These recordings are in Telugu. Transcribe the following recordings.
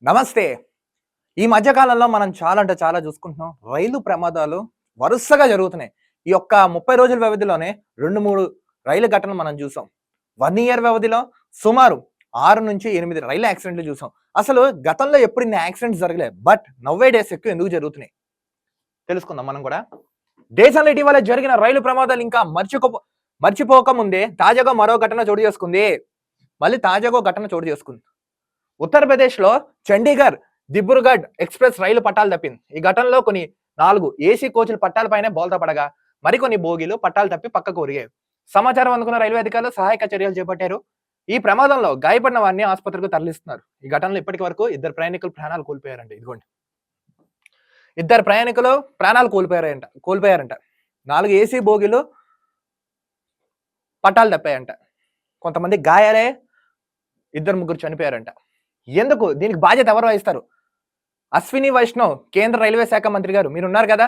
నమస్తే. ఈ మధ్య కాలంలో మనం చాలా అంటే చాలా చూసుకుంటున్నాం. రైలు ప్రమాదాలు వరుసగా జరుగుతున్నాయి. ఈ యొక్క 30 రోజుల వ్యవధిలోనే 2, 3 రైలు ఘటనలు మనం చూసాం. 1 ఇయర్ వ్యవధిలో సుమారు 6-8 రైలు యాక్సిడెంట్లు చూసాం. అసలు గతంలో ఎప్పుడు ఇన్ని యాక్సిడెంట్స్ జరగలేదు. బట్ నౌ ఏ డేస్ ఎక్కువ ఎందుకు జరుగుతున్నాయి? తెలుసుకుందాం మనం కూడా. దేశంలో ఇటీవల జరిగిన రైలు ప్రమాదాలు ఇంకా మర్చిపోక ముందే తాజాగా మరో ఘటన చోటు చేసుకుంది. మళ్ళీ తాజాగా ఘటన చోటు చేసుకుంది. ఉత్తరప్రదేశ్‌లో చండీగఢ్, దిబ్రూగఢ్ ఎక్స్‌ప్రెస్ రైలు పట్టాలు తప్పింది. ఈ ఘటనలో కొన్ని 4 ఏసీ కోచ్‌లు పట్టాలపైనే బోల్తా పడగా, మరికొన్ని బోగీలు పట్టాలు తప్పి పక్కకు ఒరిగాయి. సమాచారం అందుకున్న రైల్వే అధికారులు సహాయక చర్యలు చేపట్టారు. ఈ ప్రమాదంలో గాయపడిన వారిని ఆసుపత్రికి తరలిస్తున్నారు. ఈ ఘటనలో ఇప్పటి వరకు 2 ప్రయాణికులు ప్రాణాలు కోల్పోయారంట. ఇదిగోండి. 2 ప్రయాణికులు ప్రాణాలు కోల్పోయారంట. 4 ఏసీ బోగీలు పట్టాలు తప్పాయంట. కొంతమంది గాయాలే 2-3 చనిపోయారంట. ఎందుకు? దీనికి బాధ్యత ఎవరు వహిస్తారు? అశ్విని వైష్ణవ్ కేంద్ర రైల్వే శాఖ మంత్రి గారు మీరున్నారు కదా,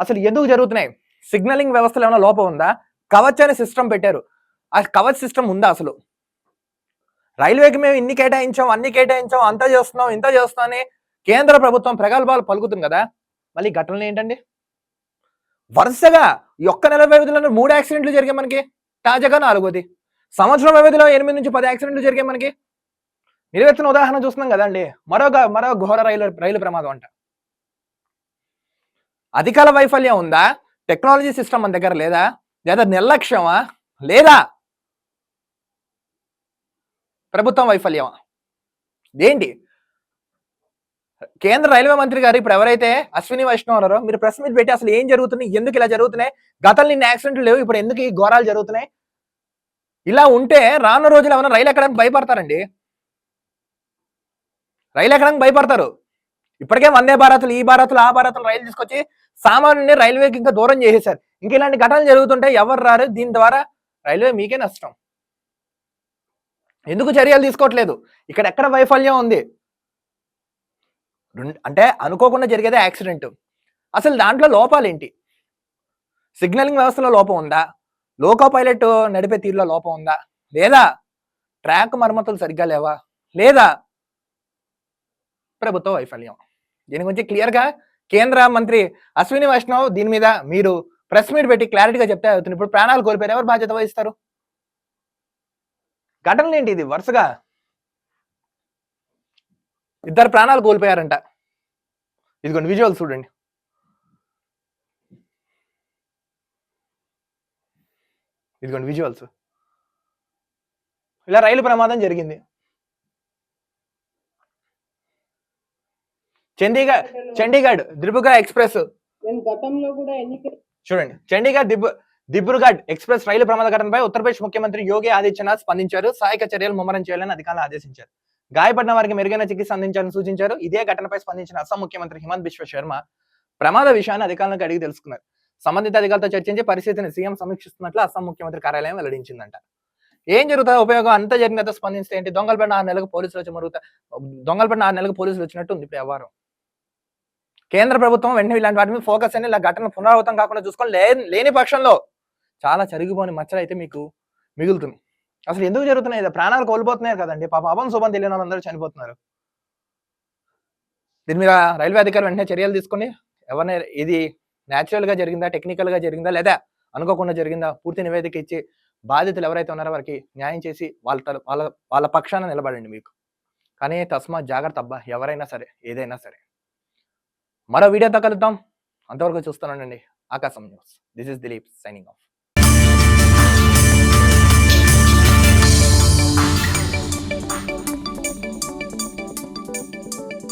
అసలు ఎందుకు జరుగుతున్నాయి? సిగ్నలింగ్ వ్యవస్థలో ఏమైనా లోపం ఉందా? కవచ్ అనే సిస్టమ్ పెట్టారు. ఆ కవచ్ సిస్టమ్ ఉందా అసలు? రైల్వేకి మేము ఇన్ని కేటాయించాం, అన్ని కేటాయించాం, అంత చేస్తున్నాం, ఇంత చేస్తున్నాం అని కేంద్ర ప్రభుత్వం ప్రగల్భాలు పలుకుతుంది కదా, మళ్ళీ ఘటనలు ఏంటండి? వరుసగా ఈ ఒక్క నెల వ్యవధిలో 3 యాక్సిడెంట్లు జరిగాయి మనకి. తాజాగా 4వది. సంవత్సరం వ్యవధిలో 8-10 యాక్సిడెంట్లు జరిగాయి మనకి. నిలువెత్తిన ఉదాహరణ చూస్తున్నాం కదండి. మరో ఘోర రైలు ప్రమాదం అంట. అధికార వైఫల్యం ఉందా? టెక్నాలజీ సిస్టమ్ మన దగ్గర లేదా? లేదా నిర్లక్ష్యమా? లేదా ప్రభుత్వం వైఫల్యమా? ఏంటి? కేంద్ర రైల్వే మంత్రి గారు ఇప్పుడు ఎవరైతే అశ్విని వైష్ణవ్ ఉన్నారో, మీరు ప్రెస్ మీట్ పెట్టి అసలు ఏం జరుగుతుంది, ఎందుకు ఇలా జరుగుతున్నాయి, గతంలో ఇన్ని యాక్సిడెంట్లు లేవు, ఇప్పుడు ఎందుకు ఈ ఘోరాలు జరుగుతున్నాయి? ఇలా ఉంటే రానున్న రోజులు ఏమైనా రైలు ఎక్కడానికి భయపడతారండి. రైలు ఎక్కడానికి భయపడతారు. ఇప్పటికే వందే భారత్లు, ఈ భారత్లు, ఆ భారత్లు రైలు తీసుకొచ్చి సామాన్యుని రైల్వేకి ఇంకా దూరం చేసేశారు. ఇంక ఇలాంటి ఘటనలు జరుగుతుంటే ఎవరు రారు. దీని ద్వారా రైల్వే మీకే నష్టం. ఎందుకు చర్యలు తీసుకోవట్లేదు? ఇక్కడ ఎక్కడ వైఫల్యం ఉంది? అంటే అనుకోకుండా జరిగేదే యాక్సిడెంట్. అసలు దాంట్లో లోపాలేంటి? సిగ్నలింగ్ వ్యవస్థలో లోపం ఉందా? లోకో పైలట్ నడిపే తీరులో లోపం ఉందా? లేదా ట్రాక్ మరమ్మతులు సరిగ్గా లేవా? లేదా ప్రభుత్వ వైఫల్యం? దీని గురించి క్లియర్ గా కేంద్ర మంత్రి అశ్విని వైష్ణవ్ దీని మీద మీరు ప్రెస్ మీట్ పెట్టి క్లారిటీగా చెప్తే అవుతుంది. ఇప్పుడు ప్రాణాలు కోల్పోయారు, ఎవరు బాధ్యత వహిస్తారు? ఘటనలు ఏంటి? ఇది వరుసగా 2 ప్రాణాలు కోల్పోయారంట. ఇదిగోండి విజువల్స్ చూడండి. ఇదిగోండి విజువల్స్. ఇలా రైలు ప్రమాదం జరిగింది. చండీగఢ్ దిబ్రూగఢ్ ఎక్స్ప్రెస్ చూడండి. చండీగఢ్ దిబ్రూగఢ్ ఎక్స్ప్రెస్ రైలు ప్రమాద ఘటనపై ఉత్తరప్రదేశ్ ముఖ్యమంత్రి యోగి ఆదిత్యనాథ్ స్పందించారు. సహాయక చర్యలు ముమ్మరం చేయాలని అధికారులు ఆదేశించారు. గాయపడిన వారికి మెరుగైన చికిత్స అందించాలని సూచించారు. ఇదే ఘటనపై స్పందించిన అస్సాం ముఖ్యమంత్రి హిమంత్ బిశ్వ శర్మ ప్రమాద విషయాన్ని అధికారులకు అడిగి తెలుసుకున్నారు. సంబంధిత అధికారులతో చర్చించి పరిస్థితిని సీఎం సమీక్షిస్తున్నట్లు అస్సాం ముఖ్యమంత్రి కార్యాలయం వెల్లడించిందంట. ఏం జరుగుతుంది? ఉపయోగం అంతా జరిగిన తర్వాత స్పందిస్తే ఏంటి? దొంగలపడిన 6 నెలలకు పోలీసులు వచ్చినట్టు ఉంది ఇప్పుడు వ్యవహారం. కేంద్ర ప్రభుత్వం వెంటనే ఇలాంటి వాటి మీద ఫోకస్ అని ఇలా ఘటన పునరావృతం కాకుండా చూసుకొని లేని పక్షంలో చాలా చరిగిపోని మచ్చలు అయితే మీకు మిగులుతుంది. అసలు ఎందుకు జరుగుతున్నాయి? ప్రాణాలు కోల్పోతున్నాయి కదండి. పాపం అభం శుభం తెలియని వాళ్ళందరూ చనిపోతున్నారు. దీని మీద రైల్వే అధికారులు వెంటనే చర్యలు తీసుకొని ఎవరిని ఇది న్యాచురల్ గా జరిగిందా, టెక్నికల్ గా జరిగిందా, లేదా అనుకోకుండా జరిగిందా పూర్తి నివేదిక ఇచ్చి బాధితులు ఎవరైతే ఉన్నారో వారికి న్యాయం చేసి వాళ్ళ పక్షాన నిలబడండి మీకు. కానీ తస్మాత్ జాగ్రత్త అబ్బా, ఎవరైనా సరే ఏదైనా సరే. మరో వీడియోతో కలుద్దాం. అంతవరకు చూస్తున్నానండి ఆకాశం news. This is Dilip signing off.